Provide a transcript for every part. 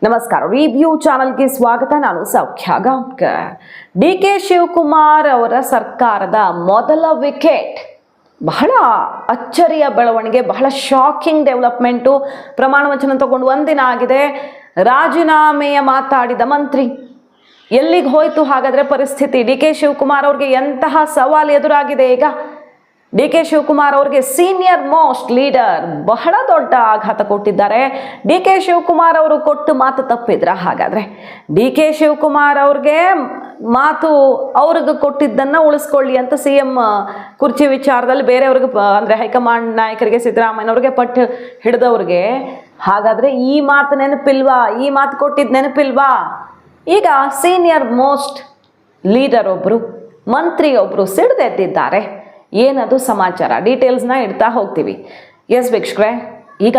ನಮಸ್ಕಾರ. ರಿವ್ಯೂ ಚಾನಲ್ಗೆ ಸ್ವಾಗತ. ನಾನು ಸೌಖ್ಯ ಗಾಂವ್ಕರ್. ಡಿ.ಕೆ. ಶಿವಕುಮಾರ್ ಅವರ ಸರ್ಕಾರದ ಮೊದಲ ವಿಕೆಟ್ ಬಹಳ ಅಚ್ಚರಿಯ ಬೆಳವಣಿಗೆ, ಬಹಳ ಶಾಕಿಂಗ್ ಡೆವಲಪ್ಮೆಂಟು. ಪ್ರಮಾಣ ವಚನ ತಗೊಂಡು ಒಂದಿನ ಆಗಿದೆ. ರಾಜೀನಾಮೆಯ ಮಾತಾಡಿದ ಮಂತ್ರಿ ಎಲ್ಲಿಗೆ ಹೋಯ್ತು ಹಾಗಾದ್ರೆ ಪರಿಸ್ಥಿತಿ? ಡಿ.ಕೆ. ಶಿವಕುಮಾರ್ ಅವ್ರಿಗೆ ಎಂತಹ ಸವಾಲು ಎದುರಾಗಿದೆ ಈಗ? ಡಿ.ಕೆ. ಶಿವಕುಮಾರ್ ಅವ್ರಿಗೆ ಸೀನಿಯರ್ ಮೋಸ್ಟ್ ಲೀಡರ್ ಬಹಳ ದೊಡ್ಡ ಆಘಾತ ಕೊಟ್ಟಿದ್ದಾರೆ. ಡಿ.ಕೆ. ಶಿವಕುಮಾರ್ ಅವರು ಕೊಟ್ಟು ಮಾತು ತಪ್ಪಿದ್ರ ಹಾಗಾದ್ರೆ? ಡಿ.ಕೆ. ಶಿವಕುಮಾರ್ ಅವ್ರಿಗೆ ಮಾತು ಅವ್ರಿಗೆ ಕೊಟ್ಟಿದ್ದನ್ನು ಉಳಿಸ್ಕೊಳ್ಳಿ ಅಂತ CM ಕುರ್ಚಿ ವಿಚಾರದಲ್ಲಿ ಬೇರೆಯವ್ರಿಗೆ ಅಂದರೆ ಹೈಕಮಾಂಡ್ ನಾಯಕರಿಗೆ, ಸಿದ್ದರಾಮಯ್ಯನವ್ರಿಗೆ ಪಟ್ಟು ಹಿಡಿದವ್ರಿಗೆ ಹಾಗಾದರೆ ಈ ಮಾತು ನೆನಪಿಲ್ವಾ? ಈ ಮಾತು ಕೊಟ್ಟಿದ್ದು ನೆನಪಿಲ್ವಾ? ಈಗ ಸೀನಿಯರ್ ಮೋಸ್ಟ್ ಲೀಡರ್ ಒಬ್ಬರು, ಮಂತ್ರಿ ಒಬ್ಬರು ಸಿಡಿದೆದ್ದಿದ್ದಾರೆ. ಏನದು ಸಮಾಚಾರ? ಡೀಟೇಲ್ಸ್ನ ಇಡ್ತಾ ಹೋಗ್ತೀವಿ. ಎಸ್ ವೀಕ್ಷಕರೇ, ಈಗ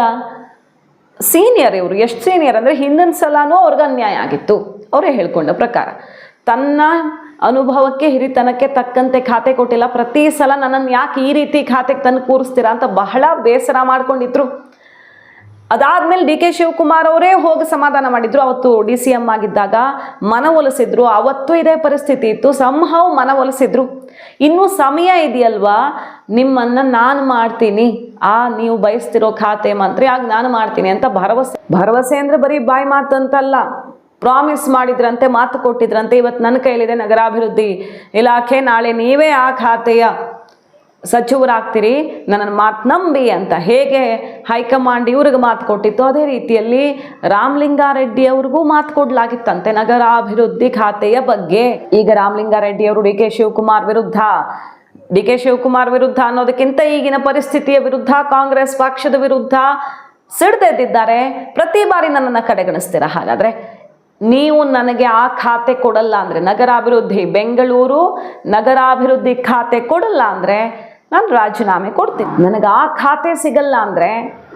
ಸೀನಿಯರ್ ಇವರು ಎಷ್ಟು ಸೀನಿಯರ್ ಅಂದರೆ ಹಿಂದಿನ ಸಲನೂ ಅವ್ರಿಗೆ ಅನ್ಯಾಯ ಆಗಿತ್ತು. ಅವರೇ ಹೇಳ್ಕೊಂಡ ಪ್ರಕಾರ ತನ್ನ ಅನುಭವಕ್ಕೆ, ಹಿರಿತನಕ್ಕೆ ತಕ್ಕಂತೆ ಖಾತೆ ಕೊಟ್ಟಿಲ್ಲ. ಪ್ರತಿ ಸಲ ನನ್ನನ್ನು ಯಾಕೆ ಈ ರೀತಿ ಖಾತೆಗೆ ತಂದು ಕೂರಿಸ್ತೀರಾ ಅಂತ ಬಹಳ ಬೇಸರ ಮಾಡ್ಕೊಂಡಿದ್ರು. ಅದಾದ್ಮೇಲೆ ಡಿ.ಕೆ. ಶಿವಕುಮಾರ್ ಅವರೇ ಹೋಗಿ ಸಮಾಧಾನ ಮಾಡಿದ್ರು. ಅವತ್ತು DCM ಆಗಿದ್ದಾಗ ಮನವೊಲಿಸಿದ್ರು. ಅವತ್ತು ಇದೇ ಪರಿಸ್ಥಿತಿ ಇತ್ತು. ಸಂಹವ್ ಮನವೊಲಿಸಿದ್ರು. ಇನ್ನೂ ಸಮಯ ಇದೆಯಲ್ವಾ, ನಿಮ್ಮನ್ನು ನಾನು ಮಾಡ್ತೀನಿ, ನೀವು ಬಯಸ್ತಿರೋ ಖಾತೆ ಮಂತ್ರಿ ಆಗ ನಾನು ಮಾಡ್ತೀನಿ ಅಂತ ಭರವಸೆ ಅಂದರೆ ಬರೀ ಬಾಯಿ ಮಾತಂತಲ್ಲ, ಪ್ರಾಮಿಸ್ ಮಾಡಿದ್ರಂತೆ, ಮಾತು ಕೊಟ್ಟಿದ್ರಂತೆ. ಇವತ್ತು ನನ್ನ ಕೈಲಿದೆ ನಗರಾಭಿವೃದ್ಧಿ ಇಲಾಖೆ, ನಾಳೆ ನೀವೇ ಆ ಖಾತೆಯ ಸಚಿವರಾಗ್ತೀರಿ, ನನ್ನನ್ನು ಮಾತು ನಂಬಿ ಅಂತ ಹೇಗೆ ಹೈಕಮಾಂಡ್ ಇವ್ರಿಗೆ ಮಾತು ಕೊಟ್ಟಿತ್ತು, ಅದೇ ರೀತಿಯಲ್ಲಿ ರಾಮಲಿಂಗಾರೆಡ್ಡಿ ಅವ್ರಿಗೂ ಮಾತು ಕೊಡಲಾಗಿತ್ತಂತೆ ನಗರಾಭಿವೃದ್ಧಿ ಖಾತೆಯ ಬಗ್ಗೆ. ಈಗ ರಾಮಲಿಂಗಾರೆಡ್ಡಿ ಅವರು ಡಿ.ಕೆ. ಶಿವಕುಮಾರ್ ವಿರುದ್ಧ ಅನ್ನೋದಕ್ಕಿಂತ ಈಗಿನ ಪರಿಸ್ಥಿತಿಯ ವಿರುದ್ಧ, ಕಾಂಗ್ರೆಸ್ ಪಕ್ಷದ ವಿರುದ್ಧ ಸಿಡ್ದೆದ್ದಿದ್ದಾರೆ. ಪ್ರತಿ ಬಾರಿ ನನ್ನನ್ನು ಕಡೆಗಣಿಸ್ತೀರಾ ಹಾಗಾದ್ರೆ? ನೀವು ನನಗೆ ಆ ಖಾತೆ ಕೊಡಲ್ಲ ಅಂದರೆ, ನಗರಾಭಿವೃದ್ಧಿ ಬೆಂಗಳೂರು ನಗರಾಭಿವೃದ್ಧಿ ಖಾತೆ ಕೊಡಲ್ಲ ಅಂದರೆ ನಾನು ರಾಜೀನಾಮೆ ಕೊಡ್ತೀನಿ. ನನಗೆ ಆ ಖಾತೆ ಸಿಗಲ್ಲ ಅಂದರೆ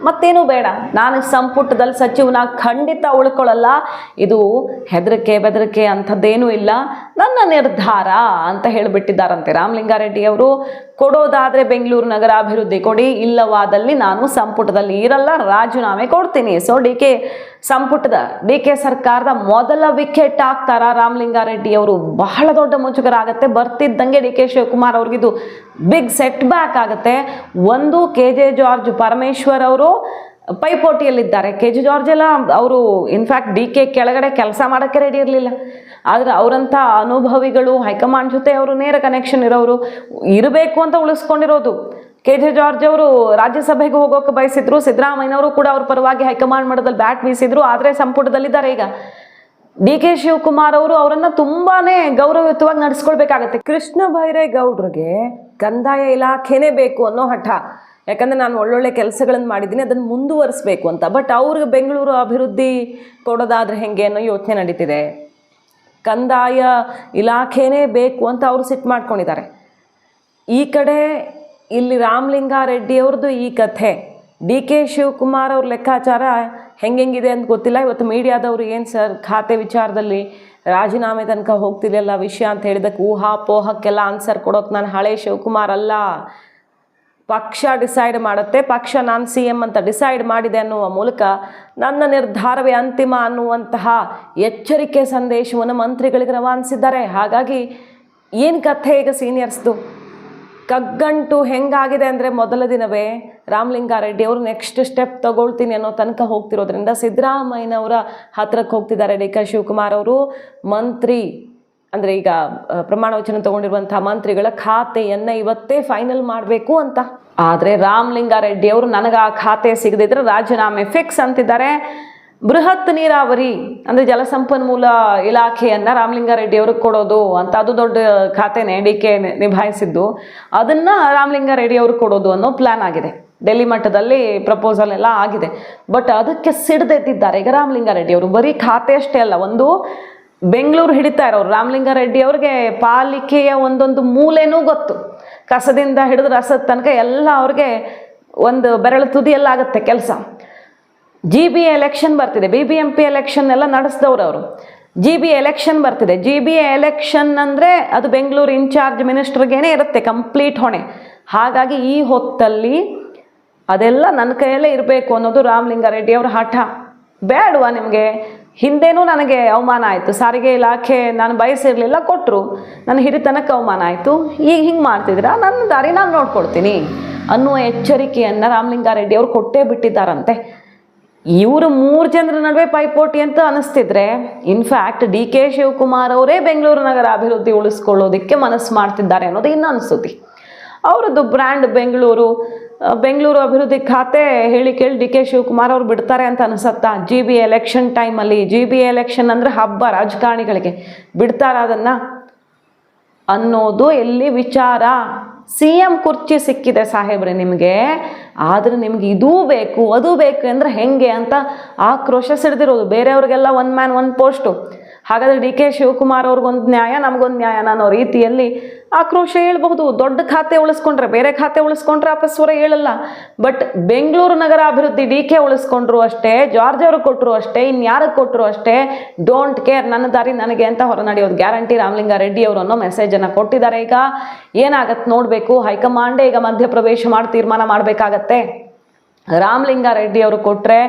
ಮತ್ತೇನು ಬೇಡ, ನಾನು ಸಂಪುಟದಲ್ಲಿ ಸಚಿವನಾಗಿ ಖಂಡಿತ ಉಳ್ಕೊಳ್ಳಲ್ಲ. ಇದು ಹೆದರಿಕೆ ಬೆದರಿಕೆ ಅಂಥದ್ದೇನೂ ಇಲ್ಲ, ನನ್ನ ನಿರ್ಧಾರ ಅಂತ ಹೇಳಿಬಿಟ್ಟಿದ್ದಾರಂತೆ ರಾಮಲಿಂಗಾರೆಡ್ಡಿ ಅವರು. ಕೊಡೋದಾದರೆ ಬೆಂಗಳೂರು ನಗರಾಭಿವೃದ್ಧಿ ಕೊಡಿ, ಇಲ್ಲವಾದಲ್ಲಿ ನಾನು ಸಂಪುಟದಲ್ಲಿ ಇರಲ್ಲ, ರಾಜೀನಾಮೆ ಕೊಡ್ತೀನಿ. ಸೊ ಡಿ.ಕೆ. ಸರ್ಕಾರದ ಮೊದಲ ವಿಕೆಟ್ ಆಗ್ತಾರ ರಾಮಲಿಂಗಾರೆಡ್ಡಿ ಅವರು? ಬಹಳ ದೊಡ್ಡ ಮುಜುಗರ ಆಗುತ್ತೆ. ಬರ್ತಿದ್ದಂಗೆ ಡಿ.ಕೆ. ಶಿವಕುಮಾರ್ ಅವ್ರಿಗಿದು ಬಿಗ್ ಸೆಟ್ ಬ್ಯಾಕ್ ಆಗುತ್ತೆ. ಒಂದು, KJ ಜಾರ್ಜ್ ಪರಮೇಶ್ವರ್ ಅವರು ಪೈಪೋಟಿಯಲ್ಲಿದ್ದಾರೆ. KJ ಜಾರ್ಜ್ ಎಲ್ಲ ಅವರು ಇನ್ಫ್ಯಾಕ್ಟ್ ಡಿ.ಕೆ. ಕೆಳಗಡೆ ಕೆಲಸ ಮಾಡೋಕ್ಕೆ ರೆಡಿ ಇರಲಿಲ್ಲ. ಆದರೆ ಅವರಂಥ ಅನುಭವಿಗಳು, ಹೈಕಮಾಂಡ್ ಜೊತೆ ಅವರು ನೇರ ಕನೆಕ್ಷನ್ ಇರೋರು, ಇರಬೇಕು ಅಂತ ಉಳಿಸ್ಕೊಂಡಿರೋದು. KJ ಜಾರ್ಜ್ ಅವರು ರಾಜ್ಯಸಭೆಗೆ ಹೋಗೋಕೆ ಬಯಸಿದ್ರು. ಸಿದ್ದರಾಮಯ್ಯನವರು ಕೂಡ ಅವ್ರ ಪರವಾಗಿ ಹೈಕಮಾಂಡ್ ಮಟ್ಟದಲ್ಲಿ ಬ್ಯಾಟ್ ಬೀಸಿದ್ರು. ಆದರೆ ಸಂಪುಟದಲ್ಲಿದ್ದಾರೆ. ಈಗ ಡಿ.ಕೆ. ಶಿವಕುಮಾರ್ ಅವರು ಅವರನ್ನು ತುಂಬಾನೇ ಗೌರವಯುತವಾಗಿ ನಡೆಸ್ಕೊಳ್ಬೇಕಾಗತ್ತೆ. ಕೃಷ್ಣ ಬೈರೇಗೌಡರಿಗೆ ಕಂದಾಯ ಇಲಾಖೆನೇ ಬೇಕು ಅನ್ನೋ ಹಠ. ಯಾಕಂದರೆ ನಾನು ಒಳ್ಳೊಳ್ಳೆ ಕೆಲಸಗಳನ್ನು ಮಾಡಿದ್ದೀನಿ, ಅದನ್ನು ಮುಂದುವರಿಸಬೇಕು ಅಂತ. ಬಟ್ ಅವ್ರಿಗೆ ಬೆಂಗಳೂರು ಅಭಿವೃದ್ಧಿ ಕೊಡೋದಾದರೆ ಹೆಂಗೆ ಅನ್ನೋ ಯೋಚನೆ ನಡೀತಿದೆ. ಕಂದಾಯ ಇಲಾಖೆನೇ ಬೇಕು ಅಂತ ಅವರು ಸಿಟ್ಟು ಮಾಡ್ಕೊಂಡಿದ್ದಾರೆ. ಈ ಕಡೆ ಇಲ್ಲಿ ರಾಮಲಿಂಗಾರೆಡ್ಡಿ ಅವ್ರದ್ದು ಈ ಕಥೆ, ಡಿ.ಕೆ. ಶಿವಕುಮಾರ್ ಅವ್ರ ಲೆಕ್ಕಾಚಾರ ಹೆಂಗೆಂಗಿದೆ ಅಂತ ಗೊತ್ತಿಲ್ಲ. ಇವತ್ತು ಮೀಡಿಯಾದವರು ಏನು ಸರ್ ಖಾತೆ ವಿಚಾರದಲ್ಲಿ ರಾಜೀನಾಮೆ ತನಕ ಹೋಗ್ತಿದೆಯಲ್ಲ ವಿಷಯ ಅಂತ ಹೇಳಿದಕ್ಕೆ ಊಹಾಪೋಹಕ್ಕೆಲ್ಲ ಆನ್ಸರ್ ಕೊಡೋಕೆ ನಾನು ಹಳೆ ಶಿವಕುಮಾರ್ ಅಲ್ಲ. ಪಕ್ಷ ಡಿಸೈಡ್ ಮಾಡುತ್ತೆ, ಪಕ್ಷ ನಾನು CM ಅಂತ ಡಿಸೈಡ್ ಮಾಡಿದೆ ಅನ್ನುವ ಮೂಲಕ ನನ್ನ ನಿರ್ಧಾರವೇ ಅಂತಿಮ ಅನ್ನುವಂತಹ ಎಚ್ಚರಿಕೆ ಸಂದೇಶವನ್ನು ಮಂತ್ರಿಗಳಿಗೆ ರವಾನಿಸಿದ್ದಾರೆ. ಹಾಗಾಗಿ ಏನು ಕಥೆ ಈಗ ಸೀನಿಯರ್ಸ್ದು? ಕಗ್ಗಂಟು ಹೆಂಗಾಗಿದೆ ಅಂದರೆ ಮೊದಲ ದಿನವೇ ರಾಮಲಿಂಗಾರೆಡ್ಡಿ ಅವರು ನೆಕ್ಸ್ಟ್ ಸ್ಟೆಪ್ ತಗೊಳ್ತೀನಿ ಅನ್ನೋ ತನಕ ಹೋಗ್ತಿರೋದ್ರಿಂದ ಸಿದ್ದರಾಮಯ್ಯನವರ ಹತ್ರಕ್ಕೆ ಹೋಗ್ತಿದ್ದಾರೆ ಡಿ.ಕೆ. ಶಿವಕುಮಾರ್ ಅವರು. ಮಂತ್ರಿ ಅಂದರೆ ಈಗ ಪ್ರಮಾಣ ವಚನ ತಗೊಂಡಿರುವಂಥ ಮಂತ್ರಿಗಳ ಖಾತೆಯನ್ನು ಇವತ್ತೇ ಫೈನಲ್ ಮಾಡಬೇಕು ಅಂತ. ಆದರೆ ರಾಮಲಿಂಗಾರೆಡ್ಡಿ ಅವರು ನನಗೆ ಆ ಖಾತೆ ಸಿಗದಿದ್ರೆ ರಾಜೀನಾಮೆ ಫಿಕ್ಸ್ ಅಂತಿದ್ದಾರೆ. ಬೃಹತ್ ನೀರಾವರಿ ಅಂದರೆ ಜಲಸಂಪನ್ಮೂಲ ಇಲಾಖೆಯನ್ನು ರಾಮಲಿಂಗಾರೆಡ್ಡಿ ಅವ್ರಿಗೆ ಕೊಡೋದು ಅಂತ, ಅದು ದೊಡ್ಡ ಖಾತೆನೇ ಡಿ.ಕೆ. ನಿಭಾಯಿಸಿದ್ದು. ಅದನ್ನು ರಾಮಲಿಂಗಾರೆಡ್ಡಿ ಅವ್ರಿಗೆ ಕೊಡೋದು ಅನ್ನೋ ಪ್ಲ್ಯಾನ್ ಆಗಿದೆ. ಡೆಲ್ಲಿ ಮಟ್ಟದಲ್ಲಿ ಪ್ರಪೋಸಲ್ ಎಲ್ಲ ಆಗಿದೆ. ಬಟ್ ಅದಕ್ಕೆ ಸಿಡ್ದೆದ್ದಿದ್ದಾರೆ ಈಗ ರಾಮಲಿಂಗಾರೆಡ್ಡಿ ಅವರು. ಬರೀ ಖಾತೆ ಅಷ್ಟೇ ಅಲ್ಲ, ಒಂದು ಬೆಂಗಳೂರು ಹಿಡಿತಾ ಇರೋರು ರಾಮಲಿಂಗಾರೆಡ್ಡಿ ಅವ್ರಿಗೆ ಪಾಲಿಕೆಯ ಒಂದೊಂದು ಮೂಲೆನೂ ಗೊತ್ತು. ಕಸದಿಂದ ಹಿಡಿದು ರಸದ ತನಕ ಎಲ್ಲ ಅವ್ರಿಗೆ ಒಂದು ಬೆರಳು ತುದಿಯಲ್ಲಾಗುತ್ತೆ ಕೆಲಸ. GB ಎಲೆಕ್ಷನ್ ಬರ್ತಿದೆ, BBMP ಎಲೆಕ್ಷನ್ ಎಲ್ಲ ನಡೆಸಿದವರು ಅವರು. GB ಎಲೆಕ್ಷನ್ ಬರ್ತಿದೆ. GB ಎಲೆಕ್ಷನ್ ಅಂದರೆ ಅದು ಬೆಂಗಳೂರು ಇನ್ಚಾರ್ಜ್ ಮಿನಿಸ್ಟರ್ಗೇನೆ ಇರುತ್ತೆ ಕಂಪ್ಲೀಟ್ ಹೊಣೆ. ಹಾಗಾಗಿ ಈ ಹೊತ್ತಲ್ಲಿ ಅದೆಲ್ಲ ನನ್ನ ಕೈಯಲ್ಲೇ ಇರಬೇಕು ಅನ್ನೋದು ರಾಮಲಿಂಗಾರೆಡ್ಡಿ ಅವರ ಹಠ. ಬೇಡವಾ ನಿಮಗೆ? ಹಿಂದೆನೂ ನನಗೆ ಅವಮಾನ ಆಯಿತು, ಸಾರಿಗೆ ಇಲಾಖೆ ನಾನು ಬಯಸಿರಲಿಲ್ಲ, ಕೊಟ್ಟರು, ನನ್ನ ಹಿರಿತನಕ್ಕೆ ಅವಮಾನ ಆಯಿತು, ಈಗ ಹಿಂಗೆ ಮಾಡ್ತಿದ್ದೀರಾ, ನನ್ನ ದಾರಿ ನಾನು ನೋಡ್ಕೊಳ್ತೀನಿ ಅನ್ನುವ ಎಚ್ಚರಿಕೆಯನ್ನು ರಾಮಲಿಂಗಾರೆಡ್ಡಿ ಅವರು ಕೊಟ್ಟೇ ಬಿಟ್ಟಿದ್ದಾರಂತೆ. ಇವರು 3 ಜನರ ನಡುವೆ ಪೈಪೋಟಿ ಅಂತ ಅನಿಸ್ತಿದ್ರೆ ಇನ್ಫ್ಯಾಕ್ಟ್ ಡಿ ಕೆ ಶಿವಕುಮಾರ್ ಅವರೇ ಬೆಂಗಳೂರು ನಗರ ಅಭಿವೃದ್ಧಿ ಉಳಿಸ್ಕೊಳ್ಳೋದಕ್ಕೆ ಮನಸ್ಸು ಮಾಡ್ತಿದ್ದಾರೆ ಅನ್ನೋದು ಇನ್ನೊಂದು ಸುದ್ದಿ. ಅವರದ್ದು ಬ್ರ್ಯಾಂಡ್ ಬೆಂಗಳೂರು ಅಭಿವೃದ್ಧಿ ಖಾತೆ ಹೇಳಿ ಕೇಳಿ ಡಿ ಕೆ ಶಿವಕುಮಾರ್ ಅವ್ರು ಬಿಡ್ತಾರೆ ಅಂತ ಅನಿಸುತ್ತಾ? ಜಿ ಬಿ ಎಲೆಕ್ಷನ್ ಟೈಮಲ್ಲಿ, ಜಿ ಬಿ ಎಲೆಕ್ಷನ್ ಅಂದರೆ ಹಬ್ಬ ರಾಜಕಾರಣಿಗಳಿಗೆ, ಬಿಡ್ತಾರ ಅದನ್ನು ಅನ್ನೋದು ಎಲ್ಲಿ ವಿಚಾರ? ಸಿ ಎಂ ಕುರ್ಚಿ ಸಿಕ್ಕಿದೆ ಸಾಹೇಬ್ರೆ ನಿಮಗೆ, ಆದರೆ ನಿಮ್ಗೆ ಇದೂ ಬೇಕು ಅದು ಬೇಕು ಅಂದರೆ ಹೆಂಗೆ ಅಂತ ಆಕ್ರೋಶ ಸಿಡ್ದಿರೋದು. ಬೇರೆಯವ್ರಿಗೆಲ್ಲ 1 ಮ್ಯಾನ್ 1 ಪೋಸ್ಟು, ಹಾಗಾದರೆ ಡಿ ಕೆ ಶಿವಕುಮಾರ್ ಅವ್ರಿಗೊಂದು ನ್ಯಾಯ ನಮಗೊಂದು ನ್ಯಾಯ ಅನ್ನೋ ರೀತಿಯಲ್ಲಿ ಆಕ್ರೋಶ ಹೇಳ್ಬಹುದು. ದೊಡ್ಡ ಖಾತೆ ಉಳಿಸ್ಕೊಂಡ್ರೆ, ಬೇರೆ ಖಾತೆ ಉಳಿಸ್ಕೊಂಡ್ರೆ ಅಪಸ್ವರ ಹೇಳಲ್ಲ. ಬಟ್ ಬೆಂಗಳೂರು ನಗರ ಅಭಿವೃದ್ಧಿ ಡಿ ಕೆ ಉಳಿಸ್ಕೊಂಡ್ರು ಅಷ್ಟೇ, ಜಾರ್ಜ್ ಅವ್ರಿಗೆ ಕೊಟ್ಟರು ಅಷ್ಟೇ, ಇನ್ಯಾರಿಗೆ ಕೊಟ್ಟರು ಅಷ್ಟೇ, ಡೋಂಟ್ ಕೇರ್, ನನ್ನ ದಾರಿ ನನಗೆ ಅಂತ ಹೊರ ನಡೆಯೋದು ಗ್ಯಾರಂಟಿ ರಾಮಲಿಂಗಾರೆಡ್ಡಿ ಅವರು ಅನ್ನೋ ಮೆಸೇಜನ್ನು ಕೊಟ್ಟಿದ್ದಾರೆ. ಈಗ ಏನಾಗತ್ತೆ ನೋಡಬೇಕು. ಹೈಕಮಾಂಡೇ ಈಗ ಮಧ್ಯಪ್ರವೇಶ ಮಾಡಿ ತೀರ್ಮಾನ ಮಾಡಬೇಕಾಗತ್ತೆ. ರಾಮಲಿಂಗಾರೆಡ್ಡಿ ಅವರು ಕೊಟ್ಟರೆ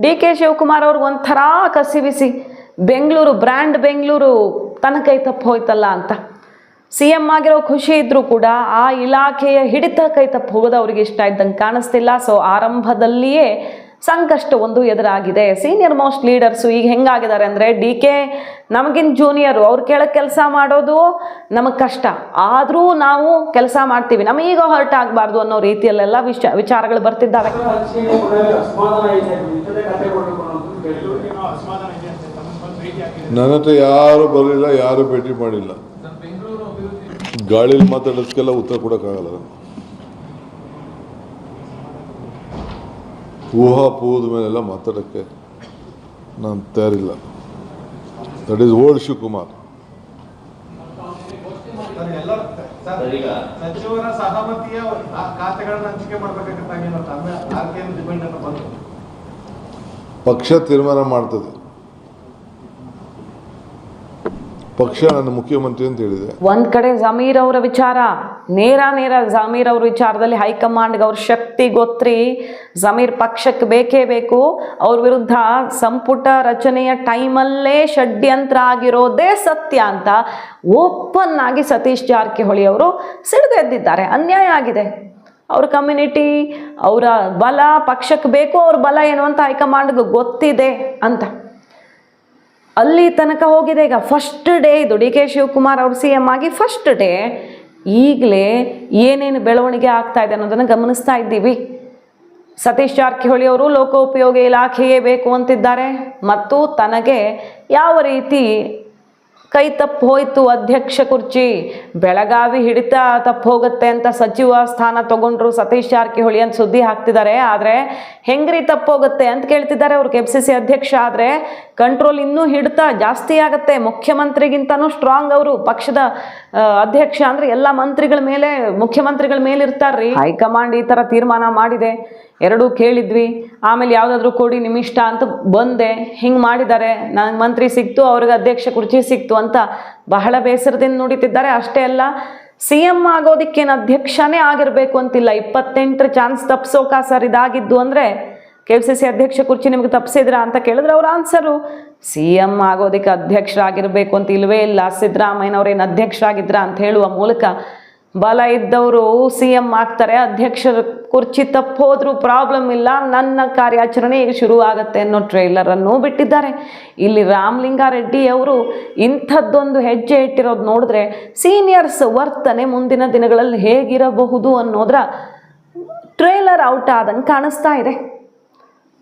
ಡಿ ಕೆ ಶಿವಕುಮಾರ್ ಅವ್ರಿಗೆ ಒಂಥರ ಕಸಿವಿಸಿ, ಬೆಂಗಳೂರು ಬ್ರ್ಯಾಂಡ್ ಬೆಂಗಳೂರು ತನ್ನ ಕೈ ತಪ್ಪು ಹೋಯ್ತಲ್ಲ ಅಂತ. ಸಿ ಎಂ ಆಗಿರೋ ಖುಷಿ ಇದ್ರೂ ಕೂಡ ಆ ಇಲಾಖೆಯ ಹಿಡಿತ ಕೈ ತಪ್ಪು ಹೋಗೋದು ಅವ್ರಿಗೆ ಇಷ್ಟ ಇದ್ದಂಗೆ ಕಾಣಿಸ್ತಿಲ್ಲ. ಸೊ ಆರಂಭದಲ್ಲಿಯೇ ಸಂಕಷ್ಟ ಒಂದು ಎದುರಾಗಿದೆ. ಸೀನಿಯರ್ ಮೋಸ್ಟ್ ಲೀಡರ್ಸು ಈಗ ಹೆಂಗಾಗಿದ್ದಾರೆ ಅಂದರೆ, ಡಿ ಕೆ ನಮಗಿನ್ ಜೂನಿಯರು, ಅವ್ರು ಕೆಳಗೆ ಕೆಲಸ ಮಾಡೋದು ನಮಗೆ ಕಷ್ಟ, ಆದರೂ ನಾವು ಕೆಲಸ ಮಾಡ್ತೀವಿ, ನಮಗೀಗ ಹರ್ಟ್ ಆಗಬಾರ್ದು ಅನ್ನೋ ರೀತಿಯಲ್ಲೆಲ್ಲ ವಿಚಾರಗಳು ಬರ್ತಿದ್ದಾವೆ. ನನ್ನ ಹತ್ರ ಯಾರು ಬರಲಿಲ್ಲ, ಯಾರು ಭೇಟಿ ಮಾಡಿಲ್ಲ. ಗಾಳಿಲಿ ಮಾತಾಡೋದಕ್ಕೆಲ್ಲ ಉತ್ತರ ಕೊಡೋಕ್ಕಾಗಲ್ಲ. ಊಹಾಪೋಹದ ಮೇಲೆಲ್ಲ ಮಾತಾಡೋಕ್ಕೆ ನಾನು ತಯಾರಿಲ್ಲ. That is old Shivakumar. ಸಚಿವರ ಸಹಮತಿಯ ಖಾತೆಗಳನ್ನು ಹಂಚಿಕೆ ಮಾಡಬೇಕಾಗುತ್ತೆ. ಪಕ್ಷ ತೀರ್ಮಾನ ಮಾಡ್ತದೆ. ಪಕ್ಷ ನನ್ನ ಮುಖ್ಯಮಂತ್ರಿ ಅಂತ ಹೇಳಿದೆ. ಒಂದ್ ಕಡೆ ಜಮೀರ್ ಅವರ ವಿಚಾರ, ನೇರ ಜಮೀರ್ ಅವ್ರ ವಿಚಾರದಲ್ಲಿ ಹೈಕಮಾಂಡ್ಗೆ ಅವ್ರ ಶಕ್ತಿ ಗೊತ್ತ್ರಿ. ಜಮೀರ್ ಪಕ್ಷಕ್ಕೆ ಬೇಕೇ ಬೇಕು. ಅವ್ರ ವಿರುದ್ಧ ಸಂಪುಟ ರಚನೆಯ ಟೈಮಲ್ಲೇ ಷಡ್ಯಂತ್ರ ಆಗಿರೋದೇ ಸತ್ಯ ಅಂತ ಓಪನ್ ಆಗಿ ಸತೀಶ್ ಜಾರಕಿಹೊಳಿ ಅವರು ಸಿಡಿದೆದ್ದಿದ್ದಾರೆ. ಅನ್ಯಾಯ ಆಗಿದೆ. ಅವ್ರ ಕಮ್ಯುನಿಟಿ, ಅವರ ಬಲ ಪಕ್ಷಕ್ಕೆ ಬೇಕು, ಅವ್ರ ಬಲ ಏನು ಅಂತ ಹೈಕಮಾಂಡ್ಗೆ ಗೊತ್ತಿದೆ ಅಂತ ಅಲ್ಲಿ ತನಕ ಹೋಗಿದೆ. ಈಗ ಫಸ್ಟ್ ಡೇ ಇದು ಡಿ ಕೆ ಶಿವಕುಮಾರ್ ಅವ್ರು ಸಿ ಎಂ ಆಗಿ ಫಸ್ಟ್ ಡೇ. ಈಗಲೇ ಏನೇನು ಬೆಳವಣಿಗೆ ಆಗ್ತಾ ಇದೆ ಅನ್ನೋದನ್ನು ಗಮನಿಸ್ತಾ ಇದ್ದೀವಿ. ಸತೀಶ್ ಜಾರಕಿಹೊಳಿ ಅವರು ಲೋಕೋಪಯೋಗಿ ಇಲಾಖೆಯೇ ಬೇಕು ಅಂತಿದ್ದಾರೆ ಮತ್ತು ತನಗೆ ಯಾವ ರೀತಿ ಕೈ ತಪ್ಪು ಹೋಯ್ತು ಅಧ್ಯಕ್ಷ ಕುರ್ಚಿ, ಬೆಳಗಾವಿ ಹಿಡಿತ ತಪ್ಪು ಹೋಗುತ್ತೆ ಅಂತ ಸಚಿವ ಸ್ಥಾನ ತಗೊಂಡ್ರು ಸತೀಶ್ ಜಾರಕಿಹೊಳಿ ಅಂತ ಸುದ್ದಿ ಹಾಕ್ತಿದ್ದಾರೆ. ಆದರೆ ಹೆಂಗ್ರಿ ತಪ್ಪು ಹೋಗುತ್ತೆ ಅಂತ ಕೇಳ್ತಿದ್ದಾರೆ. ಅವ್ರು KPCC ಅಧ್ಯಕ್ಷ ಆದರೆ ಕಂಟ್ರೋಲ್ ಇನ್ನೂ ಹಿಡಿತ ಜಾಸ್ತಿ ಆಗುತ್ತೆ. ಮುಖ್ಯಮಂತ್ರಿಗಿಂತನೂ ಸ್ಟ್ರಾಂಗ್ ಅವರು. ಪಕ್ಷದ ಅಧ್ಯಕ್ಷ ಅಂದರೆ ಎಲ್ಲ ಮಂತ್ರಿಗಳ ಮೇಲೆ, ಮುಖ್ಯಮಂತ್ರಿಗಳ ಮೇಲೆ ಇರ್ತಾರ್ರಿ. ಹೈಕಮಾಂಡ್ ಈ ಥರ ತೀರ್ಮಾನ ಮಾಡಿದೆ, ಎರಡೂ ಕೇಳಿದ್ವಿ, ಆಮೇಲೆ ಯಾವುದಾದ್ರೂ ಕೊಡಿ ನಿಮ್ಮಿಷ್ಟ ಅಂತ ಬಂದೆ, ಹಿಂಗೆ ಮಾಡಿದ್ದಾರೆ, ನನಗೆ ಮಂತ್ರಿ ಸಿಕ್ತು, ಅವ್ರಿಗೆ ಅಧ್ಯಕ್ಷ ಕುರ್ಚಿ ಸಿಕ್ತು ಅಂತ ಬಹಳ ಬೇಸರದಿಂದ ನುಡಿತಿದ್ದಾರೆ. ಅಷ್ಟೇ ಅಲ್ಲ, ಸಿ ಎಂ ಆಗೋದಕ್ಕೇನು ಅಧ್ಯಕ್ಷನೇ ಆಗಿರಬೇಕು ಅಂತಿಲ್ಲ. 28 ಚಾನ್ಸ್ ತಪ್ಪಿಸೋಕ ಸರ್ ಇದಾಗಿದ್ದು ಅಂದರೆ KPCC ಅಧ್ಯಕ್ಷ ಕುರ್ಚಿ ನಿಮಗೆ ತಪ್ಪಿಸಿದ್ರಾ ಅಂತ ಕೇಳಿದ್ರೆ ಅವ್ರ ಆನ್ಸರು ಸಿ ಎಂ ಆಗೋದಕ್ಕೆ ಅಧ್ಯಕ್ಷರಾಗಿರಬೇಕು ಅಂತ ಇಲ್ವೇ ಇಲ್ಲ. ಸಿದ್ದರಾಮಯ್ಯನವ್ರೇನು ಅಧ್ಯಕ್ಷರಾಗಿದ್ರಾ ಅಂತ ಹೇಳುವ ಮೂಲಕ ಬಲ ಇದ್ದವರು ಸಿ ಎಂ ಆಗ್ತಾರೆ. ಅಧ್ಯಕ್ಷರ ಕುರ್ಚಿ ತಪ್ಪು ಹೋದ್ರೂ ಪ್ರಾಬ್ಲಮ್ ಇಲ್ಲ, ನನ್ನ ಕಾರ್ಯಾಚರಣೆ ಈಗ ಶುರು ಆಗುತ್ತೆ ಅನ್ನೋ ಟ್ರೈಲರನ್ನು ಬಿಟ್ಟಿದ್ದಾರೆ. ಇಲ್ಲಿ ರಾಮಲಿಂಗಾರೆಡ್ಡಿ ಅವರು ಇಂಥದ್ದೊಂದು ಹೆಜ್ಜೆ ಇಟ್ಟಿರೋದು ನೋಡಿದ್ರೆ ಸೀನಿಯರ್ಸ್ ವರ್ತನೆ ಮುಂದಿನ ದಿನಗಳಲ್ಲಿ ಹೇಗಿರಬಹುದು ಅನ್ನೋದ್ರ ಟ್ರೇಲರ್ ಔಟ್ ಆದಂಗೆ ಕಾಣಿಸ್ತಾ ಇದೆ.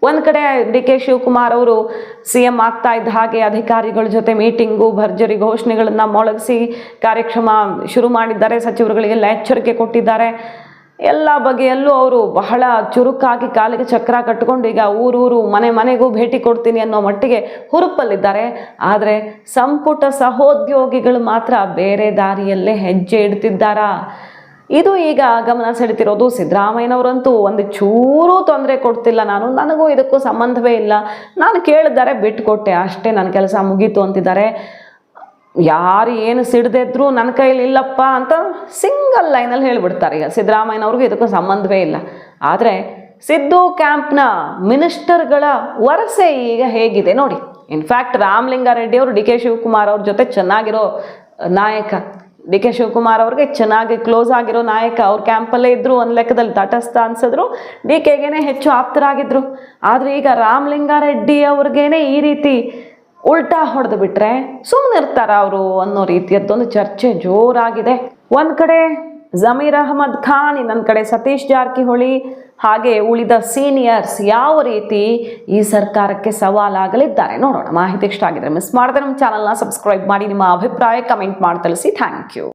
ಒಂದು ಕಡೆ ಡಿ ಕೆ ಶಿವಕುಮಾರ್ ಅವರು ಸಿ ಎಂ ಆಗ್ತಾ ಇದ್ದ ಹಾಗೆ ಅಧಿಕಾರಿಗಳ ಜೊತೆ ಮೀಟಿಂಗು, ಭರ್ಜರಿ ಘೋಷಣೆಗಳನ್ನು ಮೊಳಗಿಸಿ ಕಾರ್ಯಕ್ರಮ ಶುರು ಮಾಡಿದ್ದಾರೆ. ಸಚಿವರುಗಳಿಗೆಲ್ಲ ಎಚ್ಚರಿಕೆ ಕೊಟ್ಟಿದ್ದಾರೆ. ಎಲ್ಲ ಬಗೆಯಲ್ಲೂ ಅವರು ಬಹಳ ಚುರುಕಾಗಿ ಕಾಲಿಗೆ ಚಕ್ರ ಕಟ್ಟಿಕೊಂಡು ಈಗ ಊರೂರು ಮನೆಗೂ ಭೇಟಿ ಕೊಡ್ತೀನಿ ಅನ್ನೋ ಮಟ್ಟಿಗೆ ಹುರುಪಲ್ಲಿದ್ದಾರೆ. ಆದರೆ ಸಂಪುಟ ಸಹೋದ್ಯೋಗಿಗಳು ಮಾತ್ರ ಬೇರೆ ದಾರಿಯಲ್ಲೇ ಹೆಜ್ಜೆ ಇಡ್ತಿದ್ದಾರಾ? ಇದು ಈಗ ಗಮನ ಸೆಳೆತಿರೋದು. ಸಿದ್ದರಾಮಯ್ಯನವರಂತೂ ಒಂದು ಚೂರು ತೊಂದರೆ ಕೊಡ್ತಿಲ್ಲ, ನನಗೂ ಇದಕ್ಕೂ ಸಂಬಂಧವೇ ಇಲ್ಲ, ನಾನು ಕೇಳಿದ್ದಾರೆ ಬಿಟ್ಟುಕೊಟ್ಟೆ ಅಷ್ಟೇ, ನನ್ನ ಕೆಲಸ ಮುಗೀತು ಅಂತಿದ್ದಾರೆ. ಯಾರು ಏನು ಸಿಡ್ದಿದ್ರು ನನ್ನ ಕೈಲಿ ಇಲ್ಲಪ್ಪ ಅಂತ ಸಿಂಗಲ್ ಲೈನಲ್ಲಿ ಹೇಳಿಬಿಡ್ತಾರೆ. ಈಗ ಸಿದ್ದರಾಮಯ್ಯನವ್ರಿಗೂ ಇದಕ್ಕೂ ಸಂಬಂಧವೇ ಇಲ್ಲ. ಆದರೆ ಸಿದ್ದು ಕ್ಯಾಂಪ್ನ ಮಿನಿಸ್ಟರ್ಗಳ ವರಸೆ ಈಗ ಹೇಗಿದೆ ನೋಡಿ. ಇನ್ಫ್ಯಾಕ್ಟ್ ರಾಮಲಿಂಗಾರೆಡ್ಡಿ ಅವರು ಡಿ ಕೆ ಶಿವಕುಮಾರ್ ಅವ್ರ ಜೊತೆ ಚೆನ್ನಾಗಿರೋ ನಾಯಕ, ಡಿ ಕೆ ಶಿವಕುಮಾರ್ ಅವ್ರಿಗೆ ಚೆನ್ನಾಗಿ ಕ್ಲೋಸ್ ಆಗಿರೋ ನಾಯಕ. ಅವ್ರ ಕ್ಯಾಂಪಲ್ಲೇ ಇದ್ರು, ಒಂದು ಲೆಕ್ಕದಲ್ಲಿ ತಟಸ್ಥ ಅನ್ಸಿದ್ರು, ಡಿ ಕೆಗೇನೆ ಹೆಚ್ಚು ಆಪ್ತರಾಗಿದ್ರು. ಆದರೆ ಈಗ ರಾಮಲಿಂಗಾರೆಡ್ಡಿ ಅವ್ರಿಗೇನೆ ಈ ರೀತಿ ಉಲ್ಟಾ ಹೊಡೆದು ಬಿಟ್ರೆ ಸುಮ್ಮನೆ ಇರ್ತಾರ ಅವರು ಅನ್ನೋ ರೀತಿಯದ್ದೊಂದು ಚರ್ಚೆ ಜೋರಾಗಿದೆ. ಒಂದ್ ಕಡೆ ಜಮೀರ್ ಅಹಮದ್ ಖಾನ್, ಇನ್ನೊಂದು ಕಡೆ ಸತೀಶ್ ಜಾರಕಿಹೊಳಿ, ಹಾಗೆ ಉಳಿದ ಸೀನಿಯರ್ಸ್ ಯಾವ ರೀತಿ ಈ ಸರ್ಕಾರಕ್ಕೆ ಸವಾಲಾಗಲಿದ್ದಾರೆ ನೋಡೋಣ. ಮಾಹಿತಿ ಇಷ್ಟ ಆಗಿದ್ರೆ ಮಿಸ್ ಮಾಡದೆ ನಮ್ಮ ಚಾನಲ್ನ ಸಬ್ಸ್ಕ್ರೈಬ್ ಮಾಡಿ, ನಿಮ್ಮ ಅಭಿಪ್ರಾಯ ಕಮೆಂಟ್ ಮಾಡಿ ತಿಳಿಸಿ. Thank you.